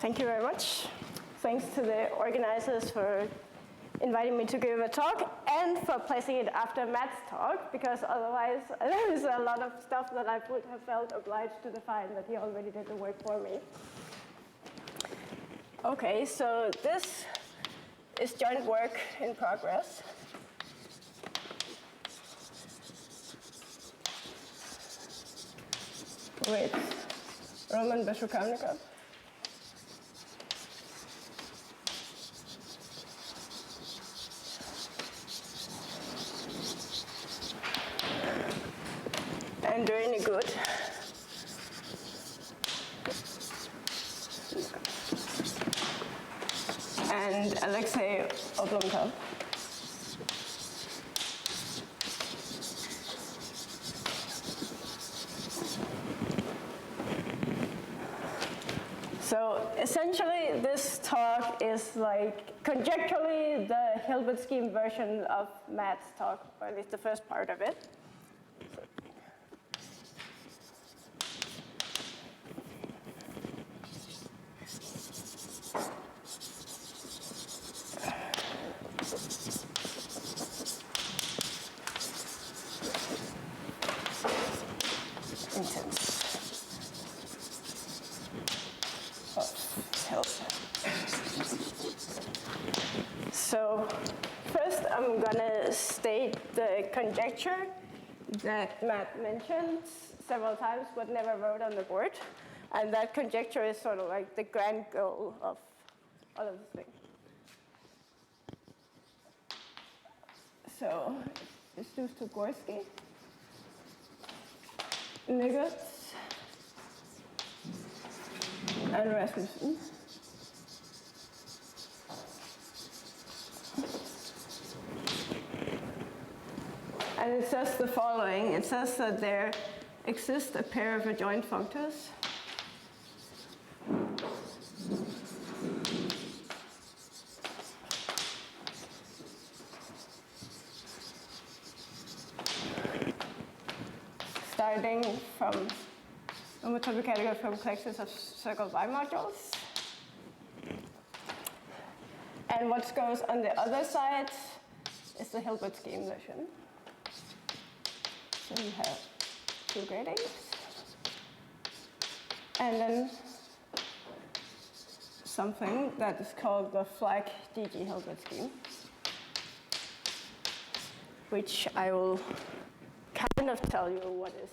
Thank you very much. Thanks to the organizers for inviting me to give a talk and for placing it after Matt's talk, because otherwise there's a lot of stuff that I would have felt obliged to define that he already did the work for me. Okay, so this is joint work in progress. With Roman Besrukamnikov. And really good. And Alexei Oblomkov. So essentially, this talk is like conjecturally the Hilbert Scheme version of Matt's talk, or at least the first part of it. So first I'm going to state the conjecture that Matt mentioned several times but never wrote on the board. And that conjecture is sort of like the grand goal of all of this thing. So it's due to Gorski, Niggerts, and Rasmussen. And it says the following. It says that there exists a pair of adjoint functors starting from homotopy category from collections of circle bimodules. And what goes on the other side is the Hilbert Scheme version. So we have two gradings. And then something that is called the flag DG Hilbert Scheme, which I will kind of tell you what is.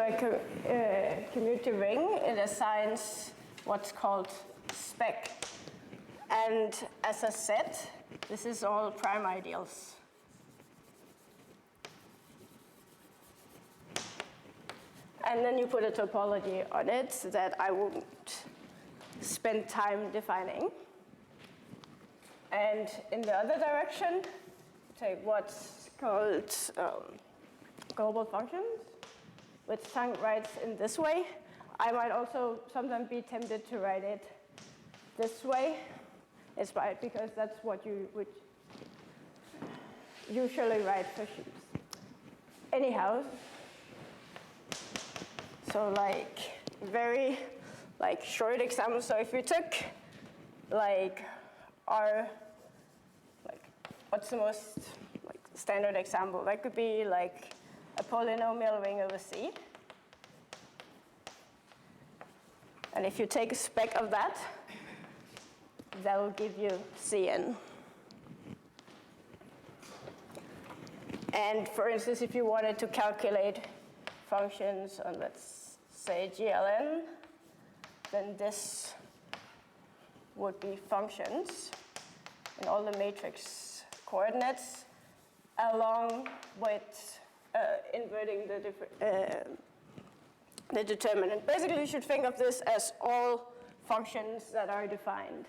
a commutative ring, it assigns what's called spec. And as a set, this is all prime ideals. And then you put a topology on it that I won't spend time defining. And in the other direction, take what's called global functions, which Tang writes in this way. I might also sometimes be tempted to write it this way, inspired because that's what you would usually write for sheaves. Anyhow, so like very like short example. So if we took like our what's the most like standard example? That could be like a polynomial ring over C. And if you take a spec of that, that will give you Cn. And for instance, if you wanted to calculate functions on, let's say, GLN, then this would be functions in all the matrix coordinates along with inverting the determinant. Basically, you should think of this as all functions that are defined.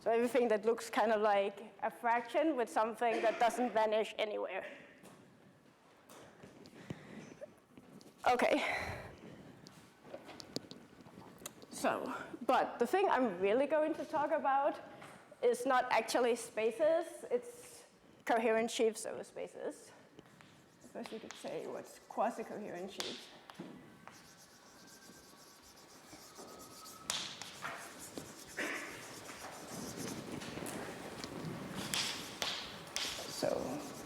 So everything that looks kind of like a fraction with something that doesn't vanish anywhere. Okay. So, but the thing I'm really going to talk about is not actually spaces, it's coherent sheaves over spaces. First you could say what's quasi-coherent sheaves. So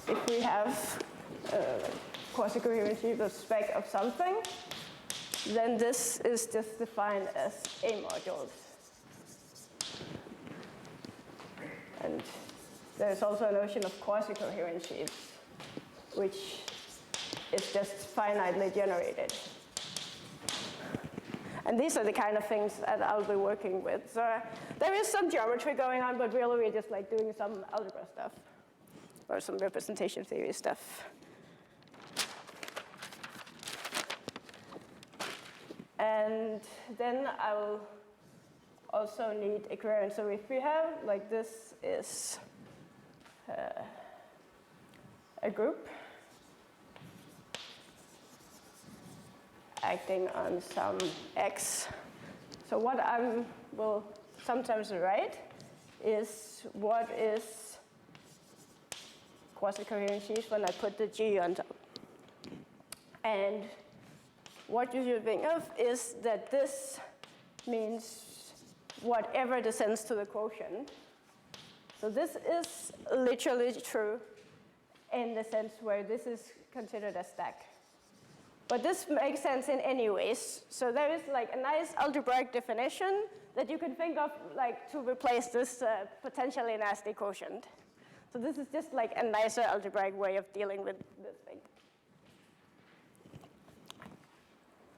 if we have quasi-coherent sheaf of spec of something, then this is just defined as A modules. And there's also a notion of quasi-coherent sheaves, which is just finitely generated. And these are the kind of things that I'll be working with. So there is some geometry going on, but really we're just like doing some algebra stuff or some representation theory stuff. And then I will also need equivariance. So if we have, like this is a group acting on some x. So what I will sometimes write is what is quasi-coherent sheaves when I put the G on top. And what you should think of is that this means whatever descends to the quotient. So this is literally true in the sense where this is considered a stack. But this makes sense in any ways. So there is like a nice algebraic definition that you can think of like to replace this potentially nasty quotient. So this is just like a nicer algebraic way of dealing with this thing.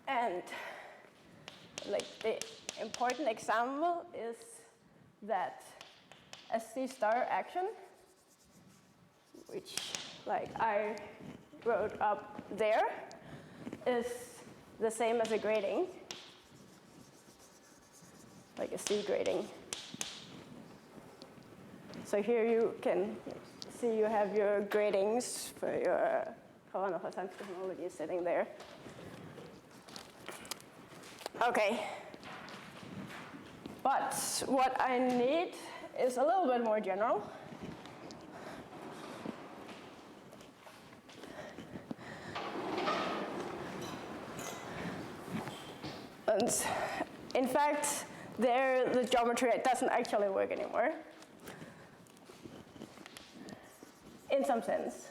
And like the important example is that a C star action, which like I wrote up there, is the same as a grading, like a C grading. So here you can see you have your gradings for your homology sitting there. Okay. But what I need is a little bit more general. And in fact, there the geometry doesn't actually work anymore, in some sense.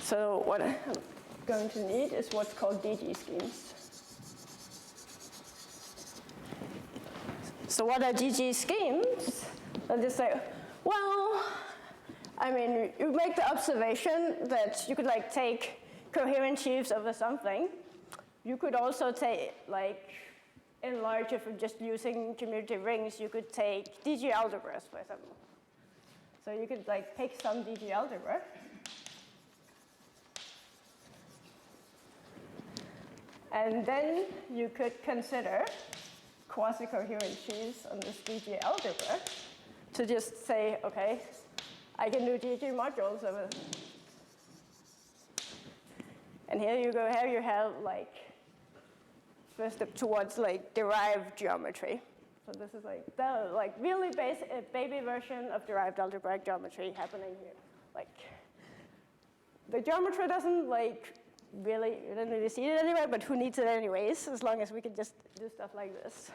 So what I'm going to need is what's called DG schemes. So what are DG schemes? I'll just say, well, I mean, you make the observation that you could like take coherent sheaves over something. You could also take like enlarge it from just using commutative rings. You could take DG algebras, for example. So you could like pick some DG algebra. And then you could consider quasi-coherent sheaves on this DG algebra to just say, okay, I can do DG modules over. And here you go, here you have like first step towards like derived geometry. So this is like the like really basic baby version of derived algebraic geometry happening here. Like the geometry doesn't like really, you don't really see it anywhere, but who needs it anyways, as long as we can just do stuff like this.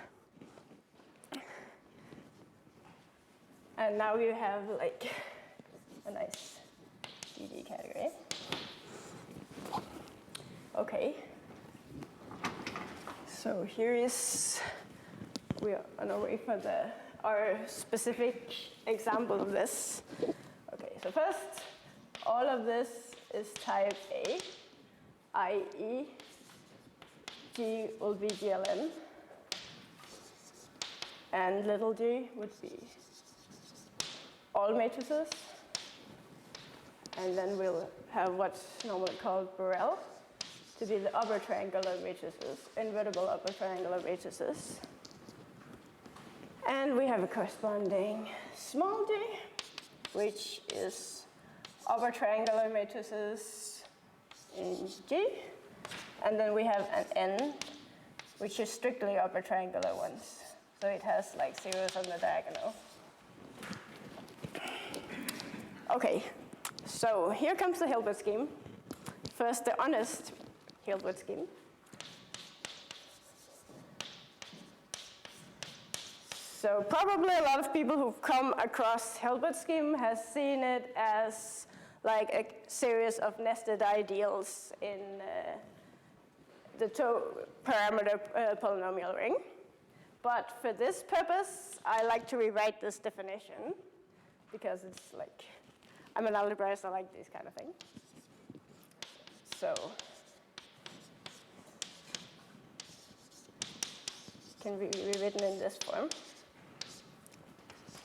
And now you have like a nice DG category. Okay. So here is, we are on our way for our specific example of this. Okay, so first, all of this is type A, i.e. G will be GLN, and little g would be all matrices, and then we'll have what's normally called Borel to be the upper triangular matrices, invertible upper triangular matrices. And we have a corresponding small d, which is upper triangular matrices in G. And then we have an n, which is strictly upper triangular ones. So it has like zeros on the diagonal. Okay, so here comes the Hilbert scheme. First, the honest Hilbert scheme. So probably a lot of people who've come across Hilbert scheme has seen it as like a series of nested ideals in the two-parameter polynomial ring. But for this purpose, I like to rewrite this definition because it's like, I'm an algebraist, I like these kind of things. So can be rewritten in this form,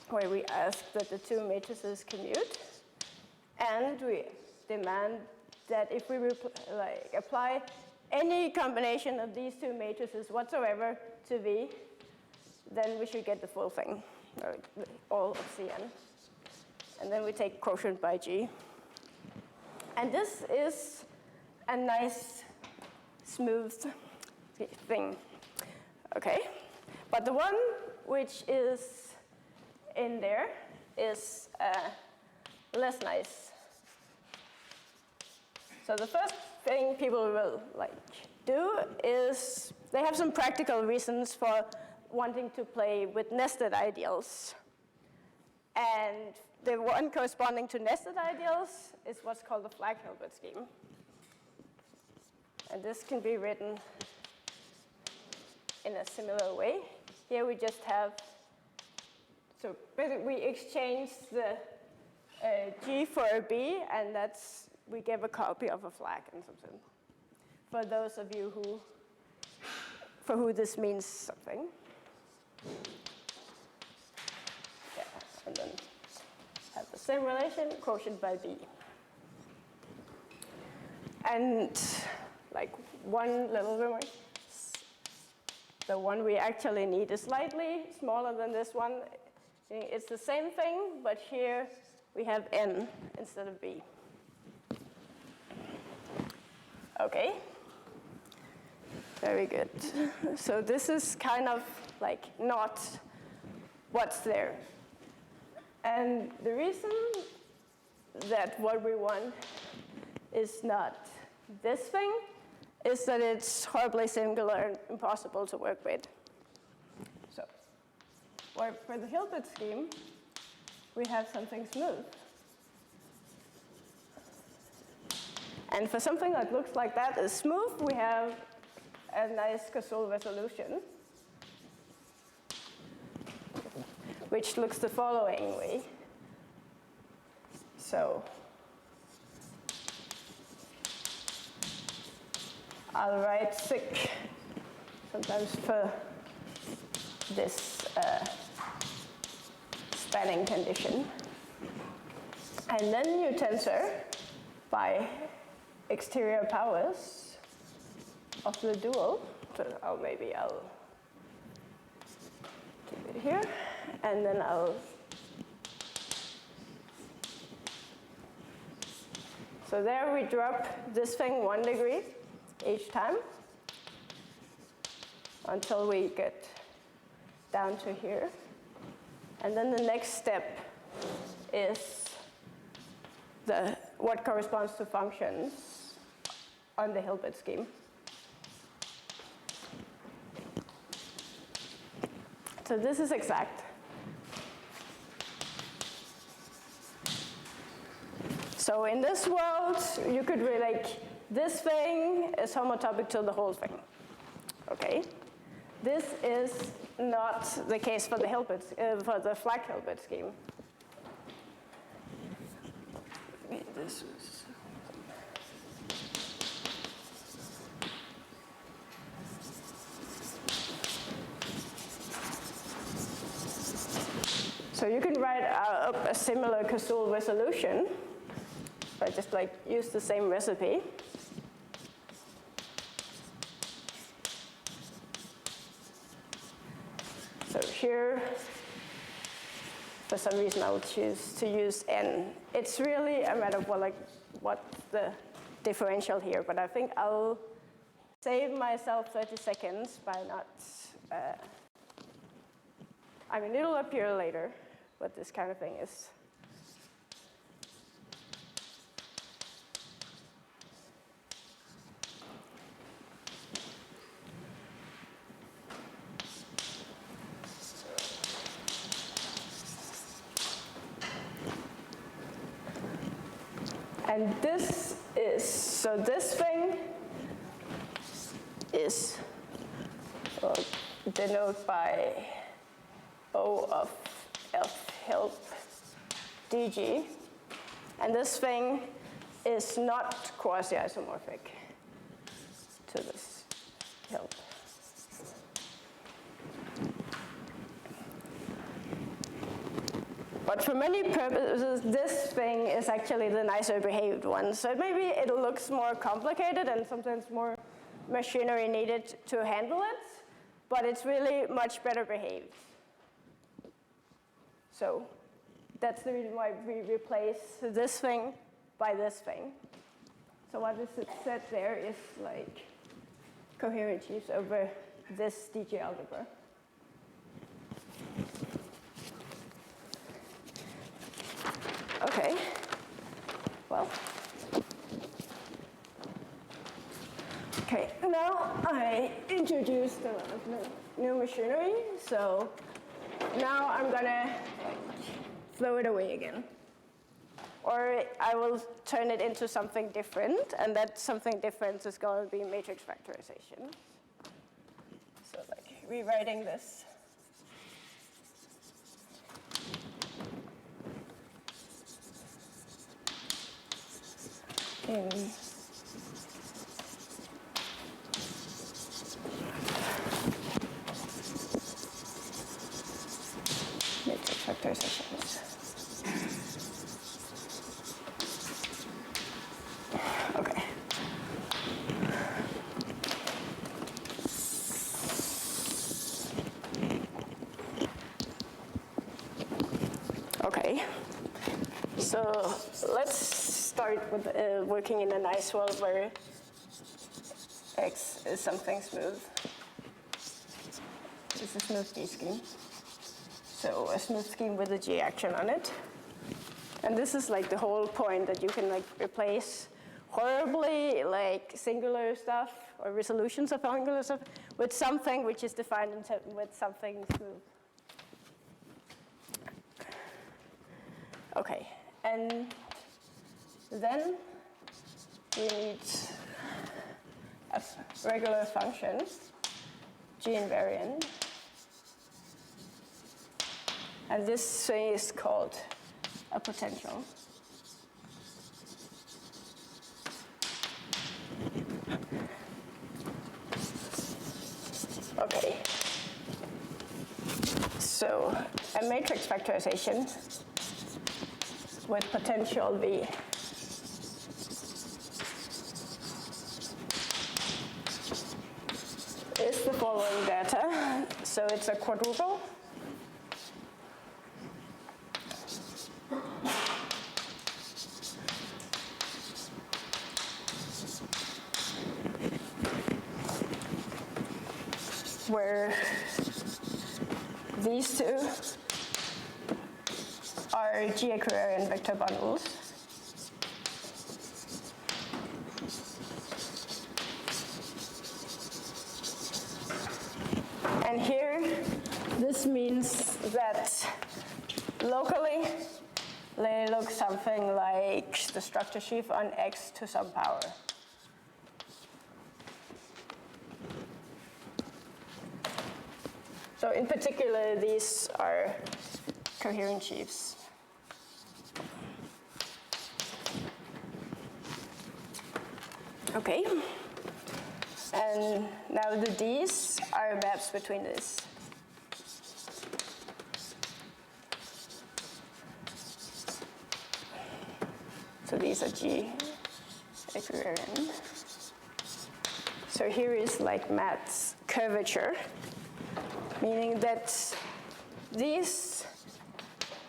where we ask that the two matrices commute, and we demand that if we apply any combination of these two matrices whatsoever to V, then we should get the full thing, or all of Cn. And then we take quotient by G. And this is a nice, smooth thing. Okay, but the one which is in there is less nice. So the first thing people will do is they have some practical reasons for wanting to play with nested ideals. And the one corresponding to nested ideals is what's called the flag Hilbert scheme. And this can be written in a similar way. Here we just have, so basically we exchange the G for a B, and we give a copy of a flag and something. For those of you for who this means something. Yeah, and then have the same relation, quotient by B. And like one little remark. The one we actually need is slightly smaller than this one. It's the same thing, but here we have n instead of b. Okay. Very good. So this is kind of like not what's there. And the reason that what we want is not this thing is that it's horribly singular and impossible to work with. So for the Hilbert scheme, we have something smooth. And for something that looks like that is smooth, we have a nice Koszul resolution, which looks the following way. So I'll write sig sometimes for this spanning condition. And then you tensor by exterior powers of the dual. So maybe I'll keep it here, and then so there we drop this thing 1 degree each time until we get down to here. And then the next step is what corresponds to functions on the Hilbert scheme. So this is exact. So in this world, you could relate this thing is homotopic to the whole thing. Okay? This is not the case for the for the flag Hilbert scheme. This is so you can write up a similar Cazul resolution, but just like use the same recipe. So here, for some reason, I'll choose to use n. It's really a matter of what's the differential here, but I think I'll save myself 30 seconds by not, I mean, it'll appear later what this kind of thing is. And this is, so this thing is denoted by O of F help dg. And this thing is not quasi-isomorphic to this help. But for many purposes, this thing is actually the nicer behaved one. So maybe it looks more complicated and sometimes more machinery needed to handle it, but it's really much better behaved. So that's the reason why we replace this thing by this thing. So what is it said there is like coherencies over this DJ algebra. Okay, well, okay, now I introduced a lot of new machinery, so now I'm gonna throw it away again. Or I will turn it into something different, and that something different is going to be matrix factorization. So like rewriting this. In matrix factorizations. Okay. Okay. So let's start with working in a nice world where X is something smooth. This is a smooth G scheme. So a smooth scheme with a G action on it. And this is like the whole point, that you can like replace horribly like singular stuff or resolutions of angular stuff with something which is defined with something smooth. Okay, and then we need a regular function, G invariant. And this thing is called a potential. So a matrix factorization with potential V is the following data. So it's a quadruple. Where these two are G-equivariant vector bundles. And here, this means that locally, they look something like the structure sheaf on X to some power. So in particular, these are coherent sheaves. Okay. And now the D's are maps between this. So these are G equivariant. So here is like Matt's curvature, meaning that these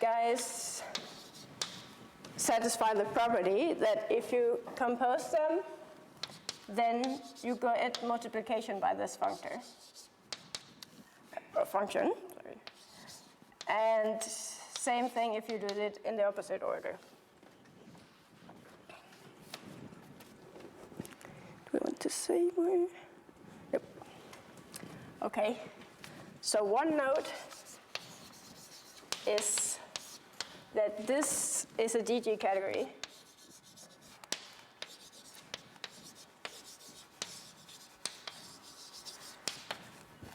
guys satisfy the property that if you compose them, then you get multiplication by this function. Sorry. And same thing if you do it in the opposite order. Do we want to say more? Yep. Okay. So one note is that this is a DG category.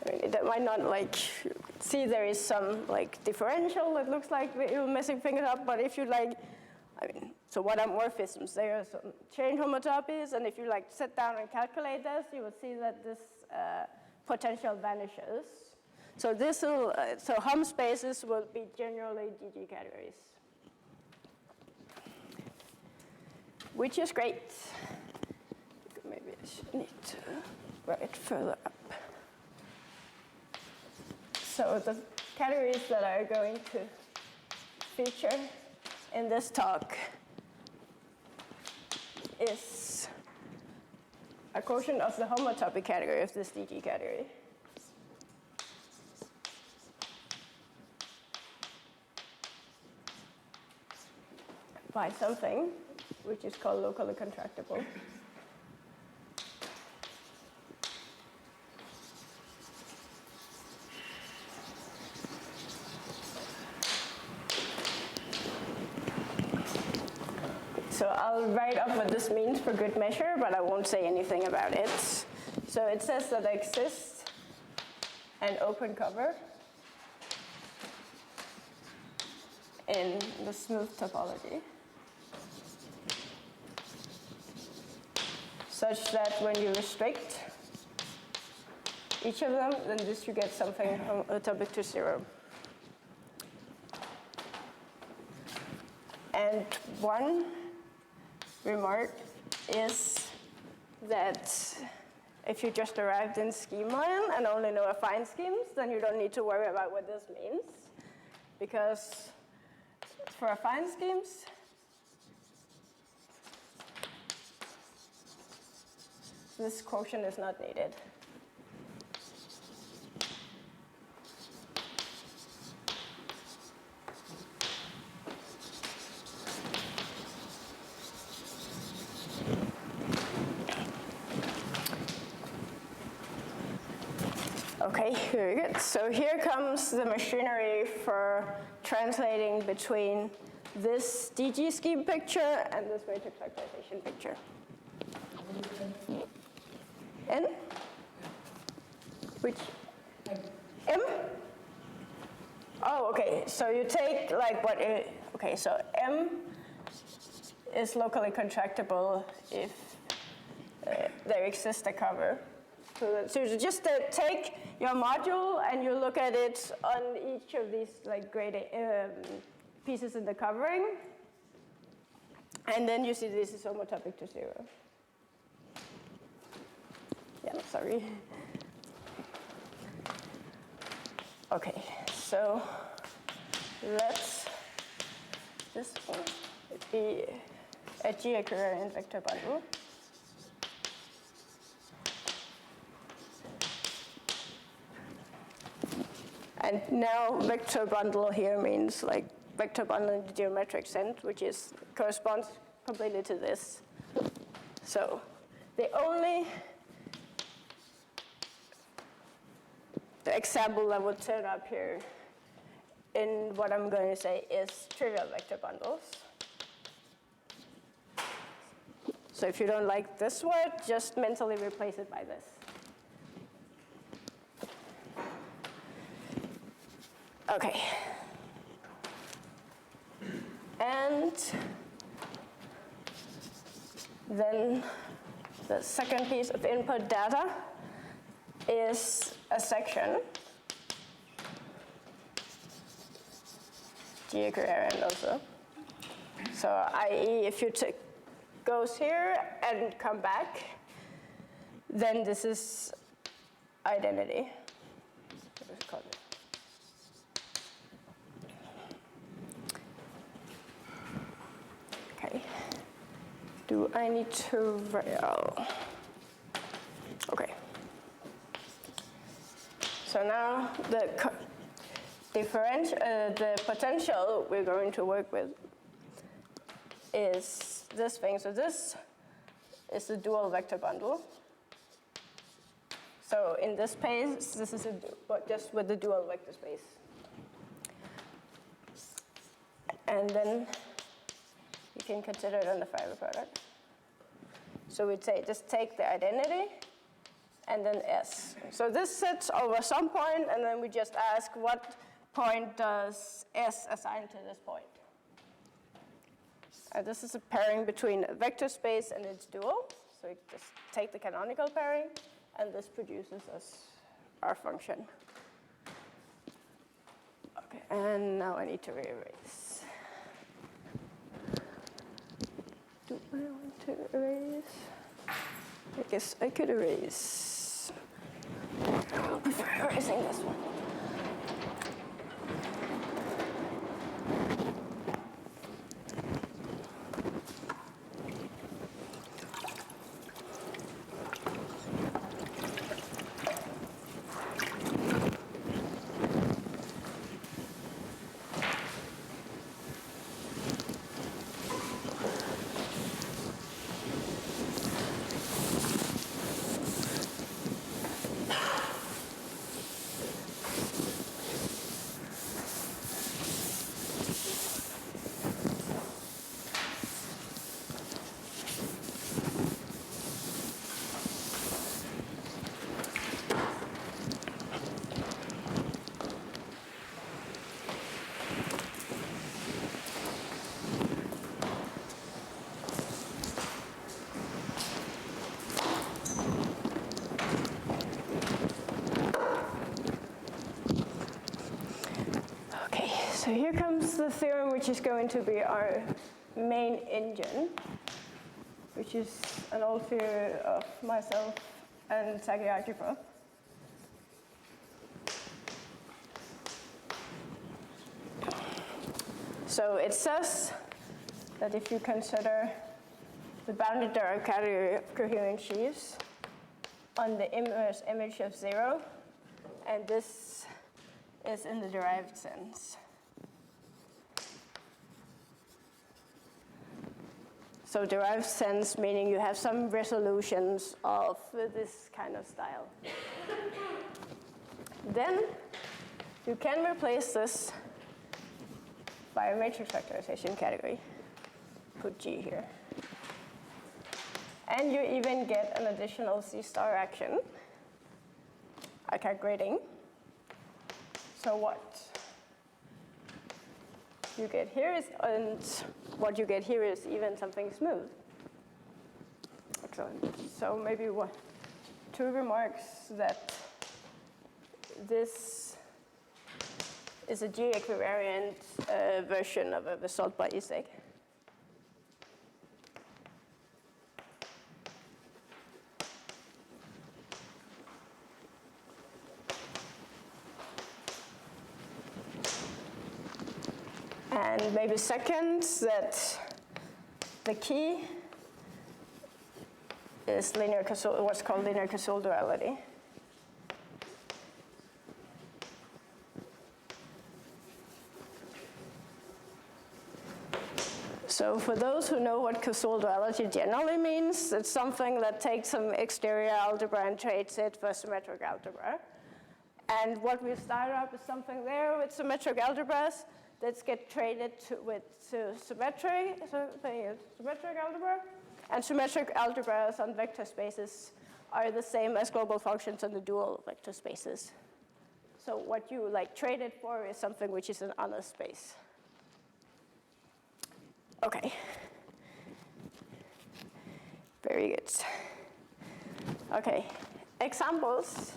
I mean, that might not like see there is some like differential that looks like you're messing things up, but if you like, I mean, so what are morphisms? There are some chain homotopies, and if you like sit down and calculate this, you will see that this potential vanishes. So this will, so hom spaces will be generally DG categories, which is great. Maybe I should need to write further up. So the categories that are going to feature in this talk is a quotient of the homotopy category of this DG category. By something which is called locally contractible. So I'll write up what this means for good measure, but I won't say anything about it. So it says that there exists an open cover in the smooth topology, such that when you restrict each of them, then this you get something homotopic to 0. And one remark is that if you just arrived in scheme land and only know affine schemes, then you don't need to worry about what this means, because for affine schemes, this quotient is not needed. Okay, very good. So here comes the machinery for translating between this DG scheme picture and this matrix factorization picture. N? Which? M? Oh, okay. So you take like what? Okay, so M is locally contractible if there exists a cover So you just take your module and you look at it on each of these like graded pieces in the covering. And then you see this is homotopic to 0. Yeah, sorry. Okay, so let's this one be a G-equivariant vector bundle. And now vector bundle here means like vector bundle in the geometric sense, which corresponds completely to this. So the only example that would turn up here in what I'm going to say is trivial vector bundles. So if you don't like this word, just mentally replace it by this. Okay. And then the second piece of input data is a section, G-equivariant also. So i.e. if you goes here and come back, then this is identity. Let's call it. Okay. Do I need to okay. So now the potential we're going to work with is this thing. So this is the dual vector bundle. So in this space, this is just with the dual vector space. And then you can consider it on the fiber product. So we'd say just take the identity and then S. So this sits over some point, and then we just ask what point does S assign to this point. This is a pairing between a vector space and its dual. So we just take the canonical pairing, and this produces us our function. Okay, and now I need to re-erase. Do I want to erase? I guess I could erase. I'll prefer erasing this one. So here comes the theorem which is going to be our main engine, which is an old theory of myself and Sagi algebra. So it says that if you consider the bounded Dirac category of coherent sheaves on the inverse image of 0, and this is in the derived sense. So derived sense meaning you have some resolutions of this kind of style. Then you can replace this by a matrix factorization category. Put G here. And you even get an additional C star action, grading. So what you get here is, and what you get here is even something smooth. Excellent. So maybe two remarks that this is a G-equivariant version of a result by Isaac. And maybe second, that the key is what's called linear Casual duality. So for those who know what Casual duality generally means, it's something that takes some exterior algebra and trades it for symmetric algebra. And what we start up is something there with symmetric algebras that get traded with symmetric algebra. And symmetric algebras on vector spaces are the same as global functions on the dual vector spaces. So what you trade it for is something which is an honor space. Okay. Very good. Okay. Examples,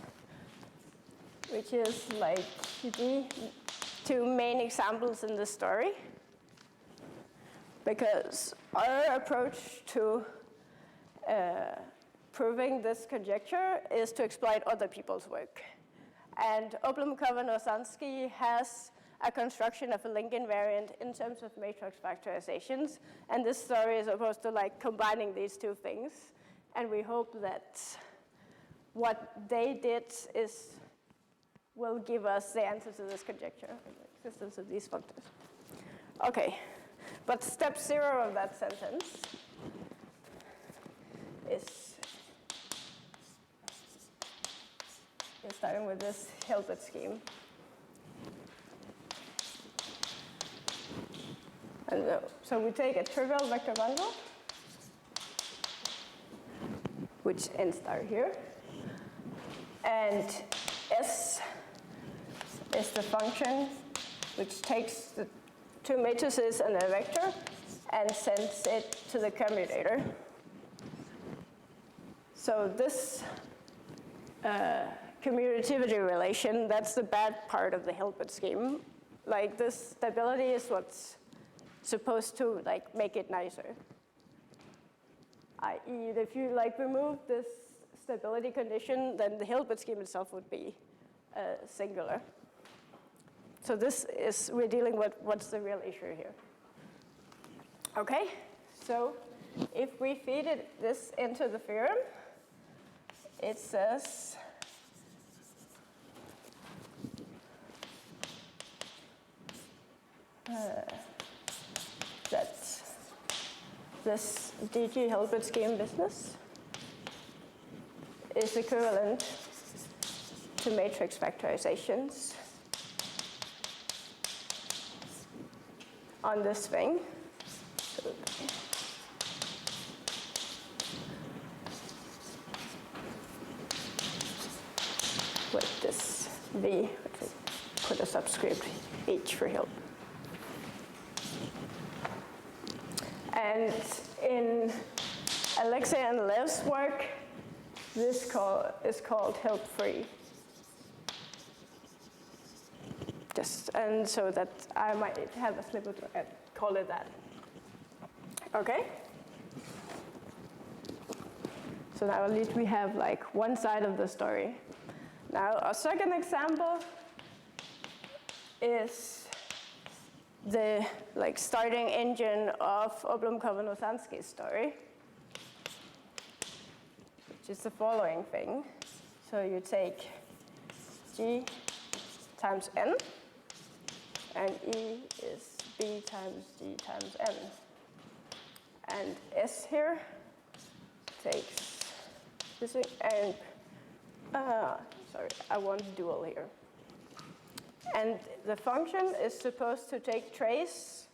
which is the two main examples in the story, because our approach to proving this conjecture is to exploit other people's work. And Oblomkov-Osansky has a construction of a link invariant in terms of matrix factorizations, and this story is opposed to combining these two things. And we hope that what they did will give us the answer to this conjecture, the existence of these functors. Okay, but step 0 of that sentence is starting with this Hilbert scheme. And so we take a trivial vector bundle, which n star here, and S is the function which takes the two matrices and a vector and sends it to the commutator. So this commutativity relation, that's the bad part of the Hilbert scheme. This stability is what's supposed to make it nicer. I.e., if you remove this stability condition, then the Hilbert scheme itself would be singular. So we're dealing with what's the real issue here. Okay, so if we feed this into the theorem, it says that this DG Hilbert scheme business is equivalent to matrix factorizations on this thing. With this V, put a subscript H for Hilbert. And in Alexei and Lev's work, this is called Hilbert-free. And so that I might have a snippet and call it that. Okay? So now at least we have one side of the story. Now our second example is the starting engine of Oblomkov-Osansky's story, which is the following thing. So you take G times N, and E is B times G times N. And S here takes this thing, and sorry, I want dual here. And the function is supposed to take trace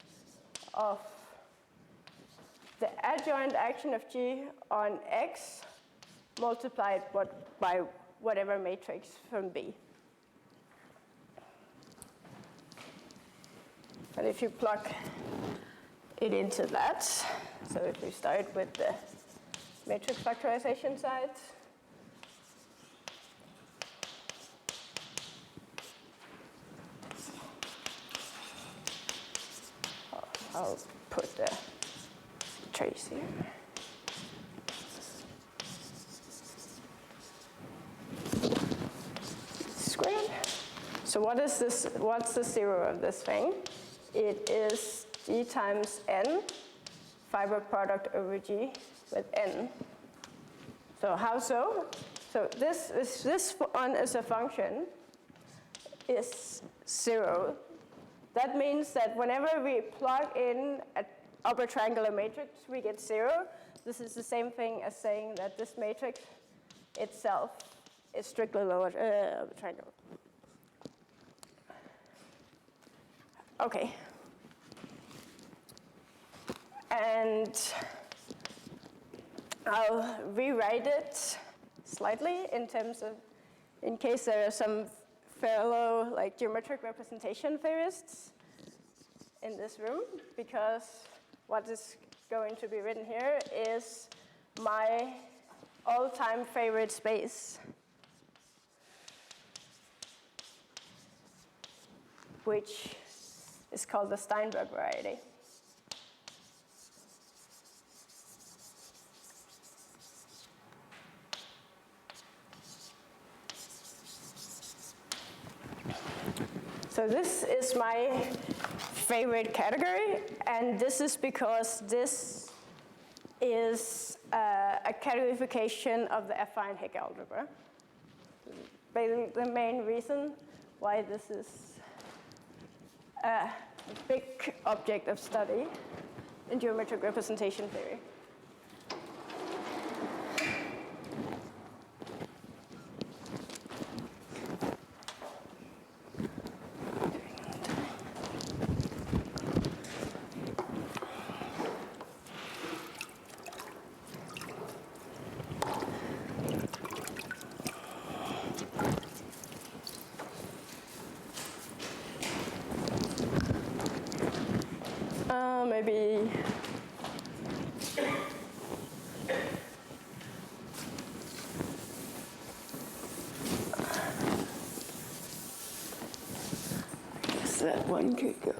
of the adjoint action of G on X multiplied by whatever matrix from B. And if you plug it into that, so if we start with the matrix factorization side, I'll put the trace here. Squared. So what is this? What's the zero of this thing? It is g times n, fiber product over g with n. So how so? So this one is a function is 0. That means that whenever we plug in an upper triangular matrix, we get 0. This is the same thing as saying that this matrix itself is strictly lower triangular. Okay. And I'll rewrite it slightly in terms of, in case there are some fellow geometric representation theorists in this room, because what is going to be written here is my all-time favorite space, which is called the Steinberg variety. So this is my favorite category, and this is because this is a categorification of the affine Hecke algebra. Basically, the main reason why this is a big object of study in geometric representation theory. Maybe I guess that one could go.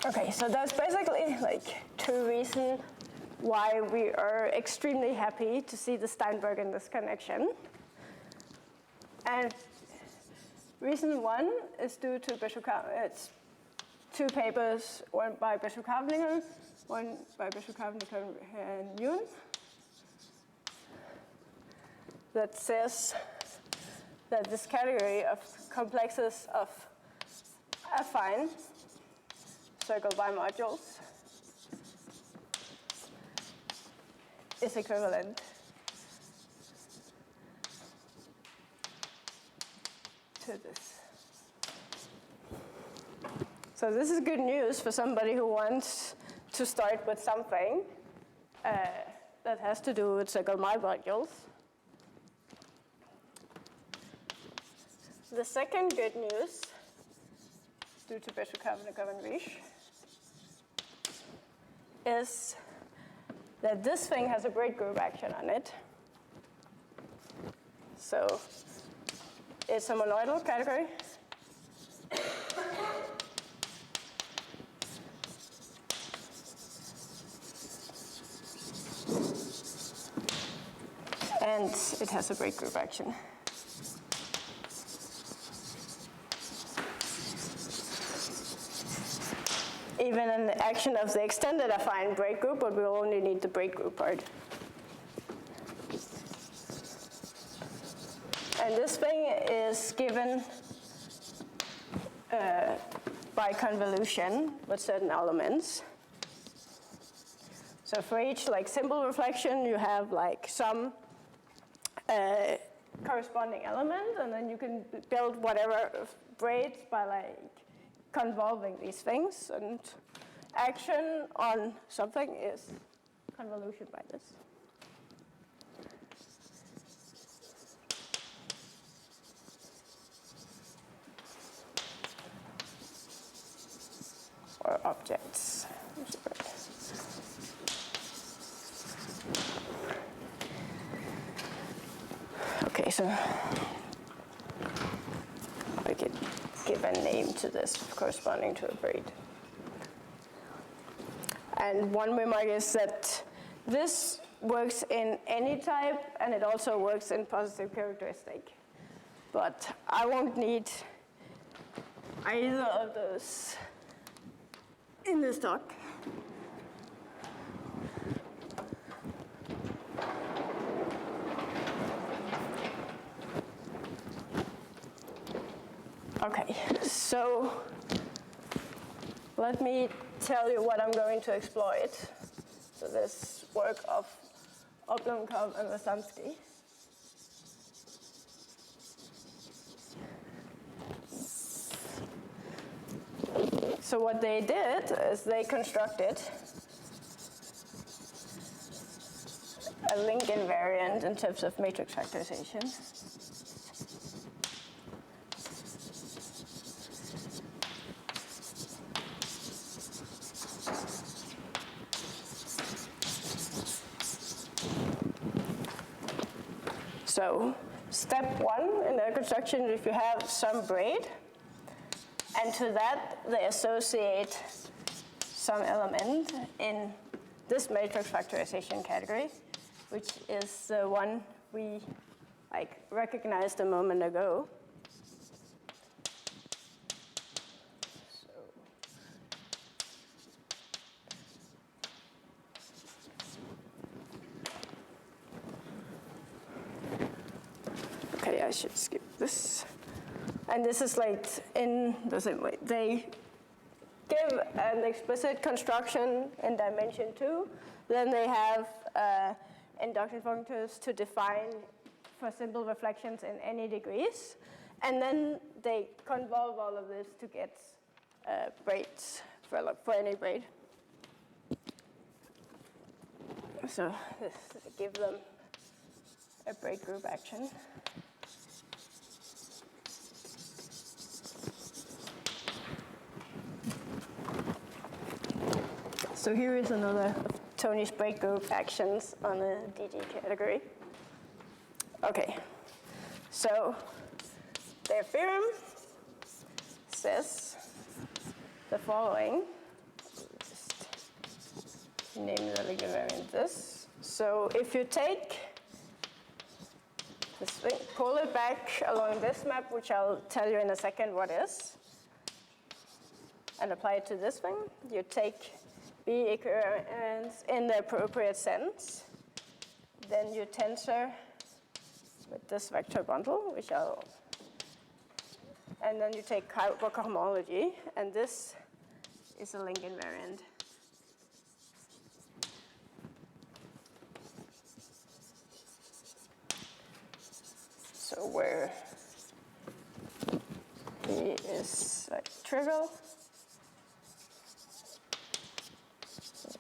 Okay, so that's basically two reasons why we are extremely happy to see the Steinberg in this connection. And reason one is due to it's two papers, one by Bishop-Kavlinger, one by Bishop-Kavlinger and Yoon, that says that this category of complexes of affine circle bimodules is equivalent to this. So this is good news for somebody who wants to start with something that has to do with circle bimodules. The second good news, due to Bishop-Kavlinger and Risch, is that this thing has a braid group action on it. So it's a monoidal category. And it has a braid group action. Even an action of the extended affine braid group, but we'll only need the braid group part. And this thing is given by convolution with certain elements. So for each like simple reflection, you have like some corresponding element, and then you can build whatever braids by like convolving these things. And action on something is convolution by this. Or objects. Okay, so we could give a name to this corresponding to a braid. And one remark is that this works in any type, and it also works in positive characteristic. But I won't need either of those in this talk. Okay, so let me tell you what I'm going to exploit. So this work of Oblomkov and Lasansky. So what they did is they constructed a link invariant in terms of matrix factorization. So step one in the construction, if you have some braid, and to that they associate some element in this matrix factorization category, which is the one we recognized a moment ago. Okay, I should skip this. And this is like in the same way. They give an explicit construction in dimension 2. Then they have induction functors to define for simple reflections in any degrees. And then they convolve all of this to get braids for any braid. So this give them a braid group action. So here is another of Tony's braid group actions on the DG category. Okay, so their theorem says the following. Just name the link invariant this. So if you take this thing, pull it back along this map, which I'll tell you in a second what is, and apply it to this thing, you take B equivalents in the appropriate sense. Then you tensor with this vector bundle, which I'll, and then you take Hilbert homology, and this is a link invariant. So where B is like trivial,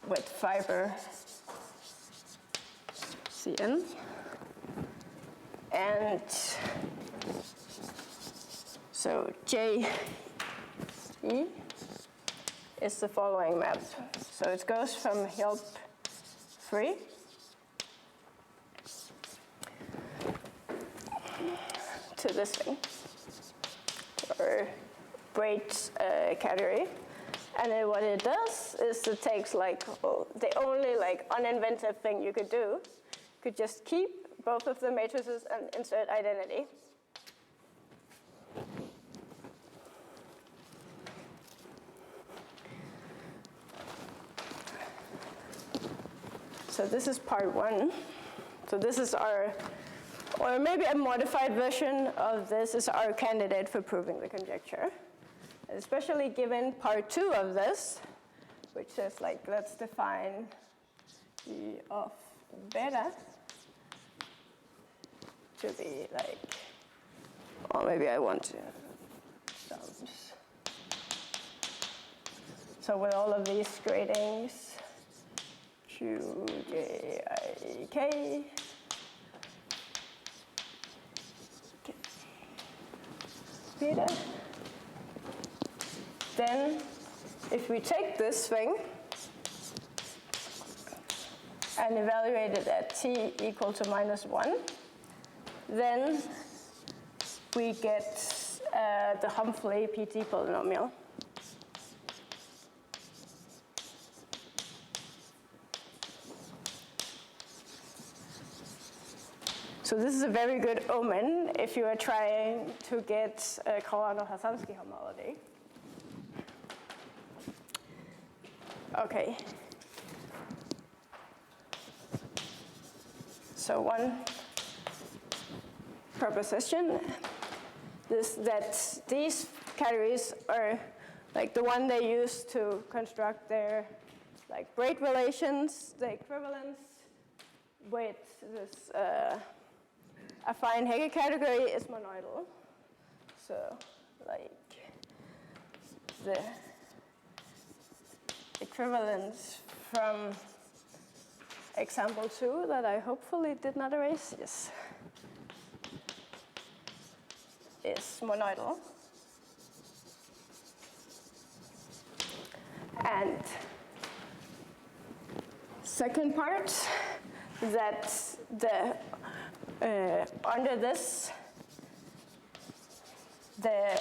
with fiber Cn, and so JE is the following map. So it goes from Hilbert free. To this thing, or braid category. And then what it does is it takes like the only like uninventive thing you could do. You could just keep both of the matrices and insert identity. So this is part one. So this is our, or maybe a modified version of this is our candidate for proving the conjecture. Especially given part two of this, which says like, let's define E of beta to be like, or maybe I want to sums. So with all of these gradings, Q, J, I, K, beta. Then, if we take this thing and evaluate it at t equal to -1, then we get the Humphrey PT polynomial. So this is a very good omen if you are trying to get a Colorado-Hasansky homology. Okay. So one proposition is that these categories are like the one they use to construct their like braid relations, the equivalence with this affine Hegel category is monoidal. So like the equivalence from example 2 that I hopefully did not erase, yes, is monoidal. And second part, that the under this, the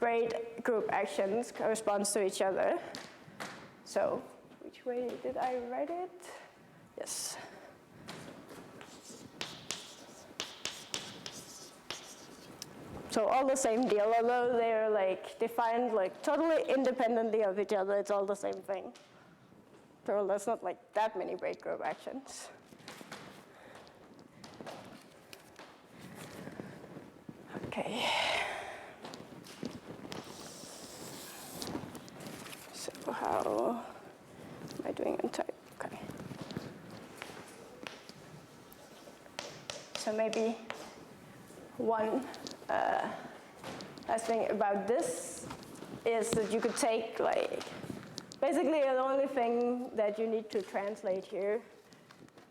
braid group actions corresponds to each other. So, which way did I write it? Yes. So all the same deal, although they're like defined like totally independently of each other, it's all the same thing. So there's not like that many braid group actions. Okay. So how am I doing on time? Okay. So maybe one last thing about this is that you could take like, basically the only thing that you need to translate here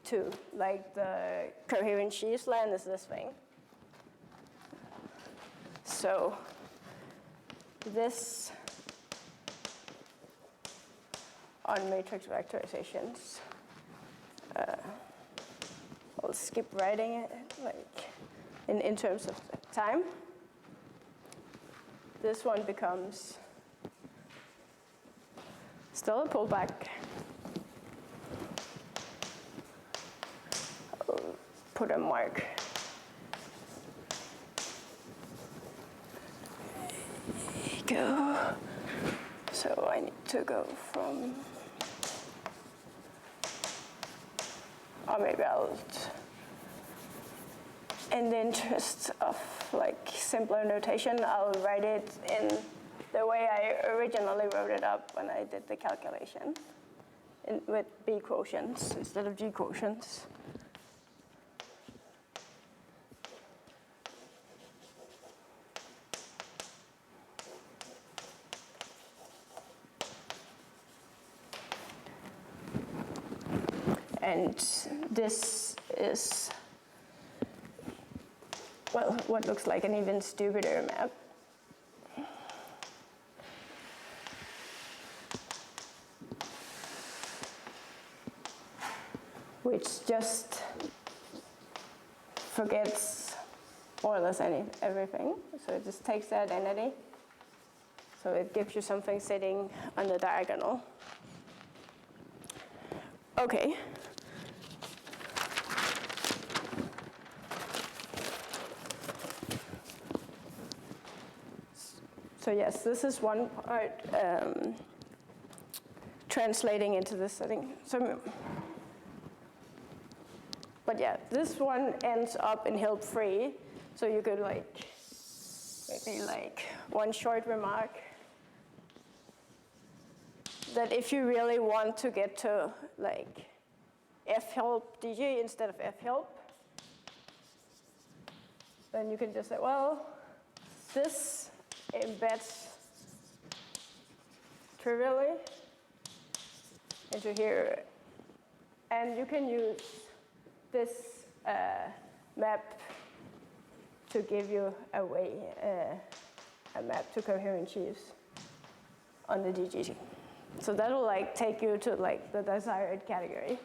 to like the coherent sheaves land is this thing. So this on matrix vectorizations, I'll skip writing it like in terms of time. This one becomes still a pullback. I'll put a mark. Go. So I need to go from, or maybe I'll, in the interest of like simpler notation, I'll write it in the way I originally wrote it up when I did the calculation, with B quotients instead of G quotients. And this is, well, what looks like an even stupider map. which just forgets more or less everything. So it just takes the identity. So it gives you something sitting on the diagonal. Okay. So yes, this is one part translating into this setting. So, but yeah, this one ends up in Hilbert free. So you could maybe one short remark that if you really want to get to F help DG instead of F help, then you can just say, well, this embeds trivially into here. And you can use this map to give you a map to coherent sheaves on the DG. So that'll take you to the desired category.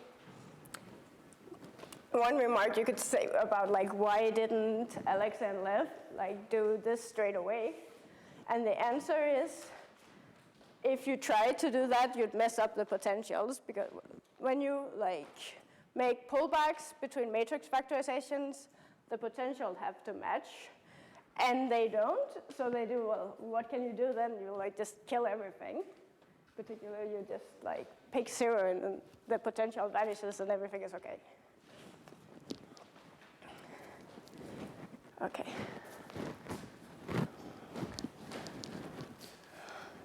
One remark you could say about why didn't Alex and Lev do this straight away? And the answer is, if you try to do that, you'd mess up the potentials, because when you make pullbacks between matrix factorizations, the potentials have to match, and they don't. So they do, well, what can you do then? You just kill everything. Particularly, you just pick 0 and the potential vanishes and everything is okay. Okay.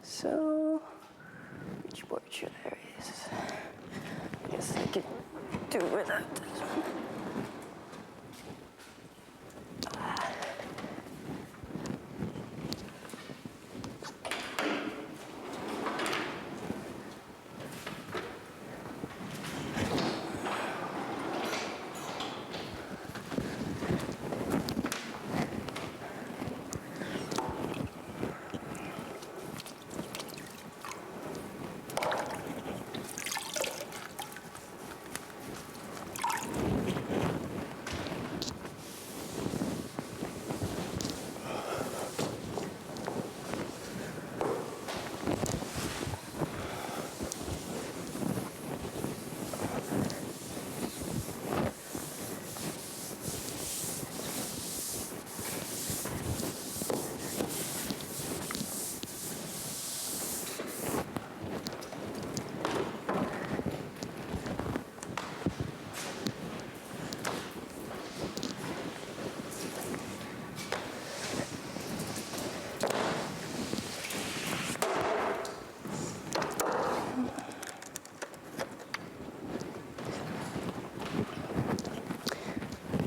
So, which board should I raise? I guess I could do without this one.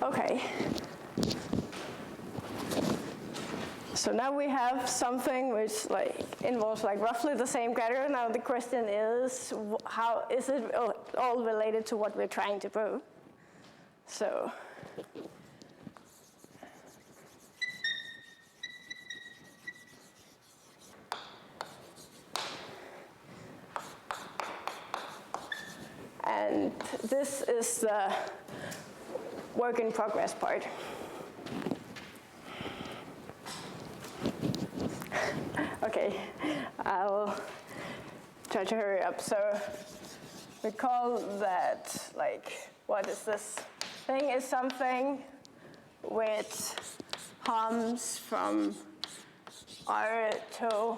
Okay. So now we have something which involves roughly the same category. Now the question is, how is it all related to what we're trying to prove? So and this is the work in progress part. Okay, I'll try to hurry up. So recall that, what is this? Thing is something with harms from R to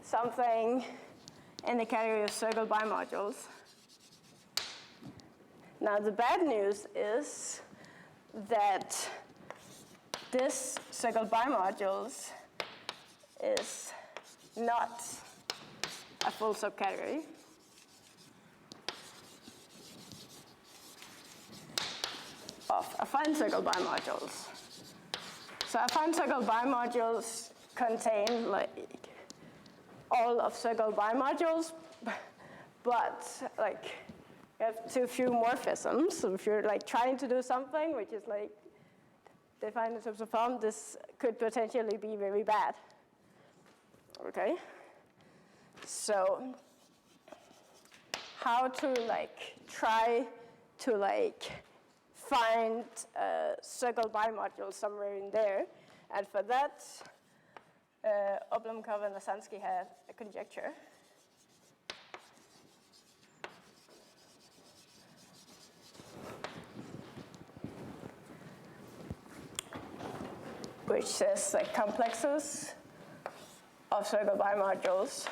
something in the category of circle bimodules. Now the bad news is that this circle bimodules is not a full subcategory. Of affine circle bimodules. So affine circle bimodules contain all of circle bimodules, but you have too few morphisms. So if you're trying to do something which is defined in terms of form, this could potentially be very bad. Okay. So how to try to like find a circle bimodule somewhere in there. And for that, Oblomkov and Lasansky had a conjecture. Which says that complexes of circle bimodules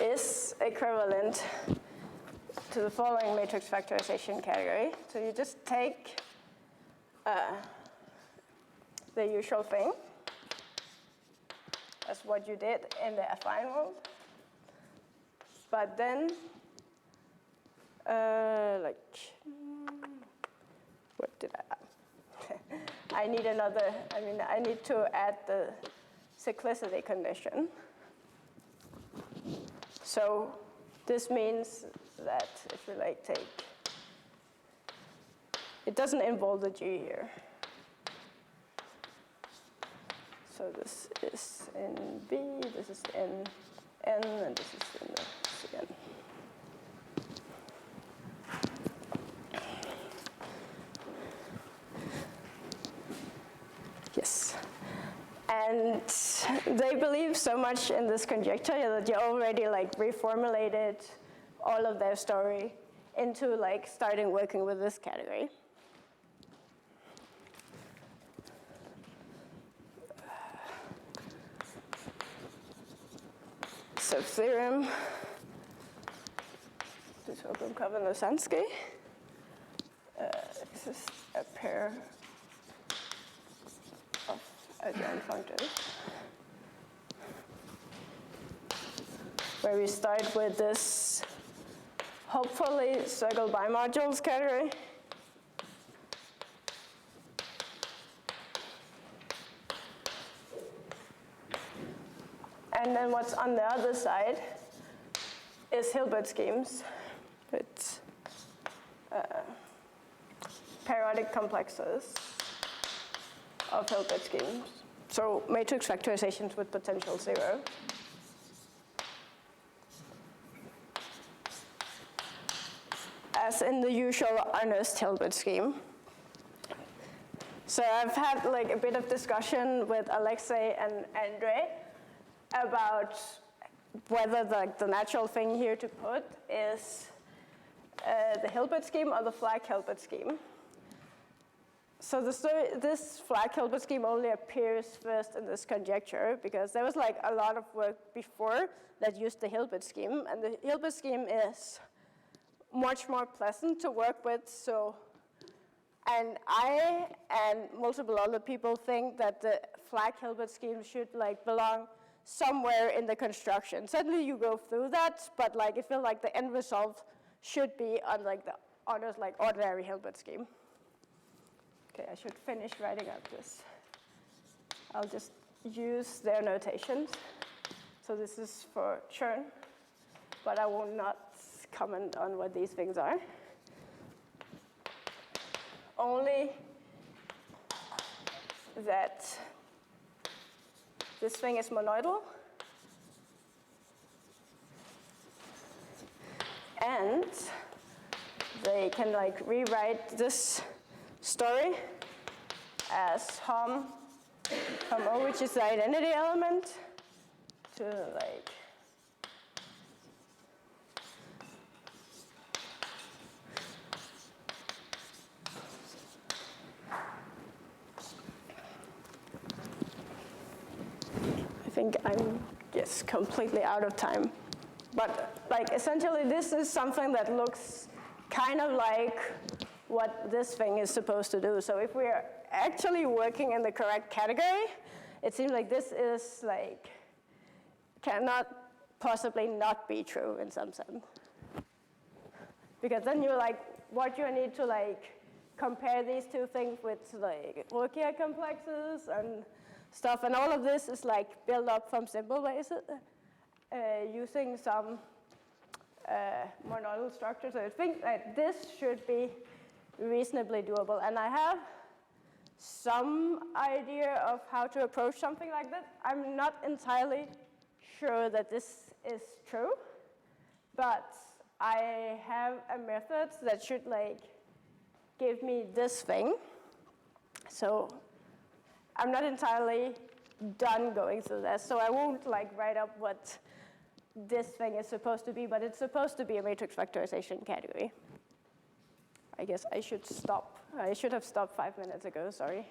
is equivalent to the following matrix factorization category. So you just take the usual thing as what you did in the affine world, but then what did I need another, I need to add the cyclicity condition. So this means that if you like take, it doesn't involve the G here. So this is in B, this is in N, and this is in the Cn. Yes. And they believe so much in this conjecture that you already like reformulated all of their story into like starting working with this category. So theorem, this is Oblomkov and Lasansky. This is a pair of adjoint functors, where we start with this hopefully circle bimodules category. And then what's on the other side is Hilbert schemes with periodic complexes of Hilbert schemes. So matrix factorizations with potential 0. As in the usual honest Hilbert scheme. So I've had like a bit of discussion with Alexei and Andre about whether the natural thing here to put is the Hilbert scheme or the flag Hilbert scheme. So this flag Hilbert scheme only appears first in this conjecture because there was like a lot of work before that used the Hilbert scheme, and the Hilbert scheme is much more pleasant to work with. So, and I and multiple other people think that the flag Hilbert scheme should like belong somewhere in the construction. Certainly you go through that, but like it feels like the end result should be on like the honors like ordinary Hilbert scheme. Okay, I should finish writing up this. I'll just use their notations. So this is for churn, but I will not comment on what these things are. Only that this thing is monoidal, and they can like rewrite this story as homo, which is the identity element, to like I think I'm just completely out of time. But like essentially this is something that looks kind of like what this thing is supposed to do. So if we're actually working in the correct category, it seems like this is like, cannot possibly not be true in some sense. Because then you're like, what you need to like compare these two things with like Rökia complexes and stuff, and all of this is like built up from simple basis using some monoidal structure. So I think that this should be reasonably doable, and I have some idea of how to approach something like that. I'm not entirely sure that this is true, but I have a method that should like give me this thing. So I'm not entirely done going through this, so I won't like write up what this thing is supposed to be, but it's supposed to be a matrix factorization category. I guess I should stop. I should have stopped 5 minutes ago, sorry.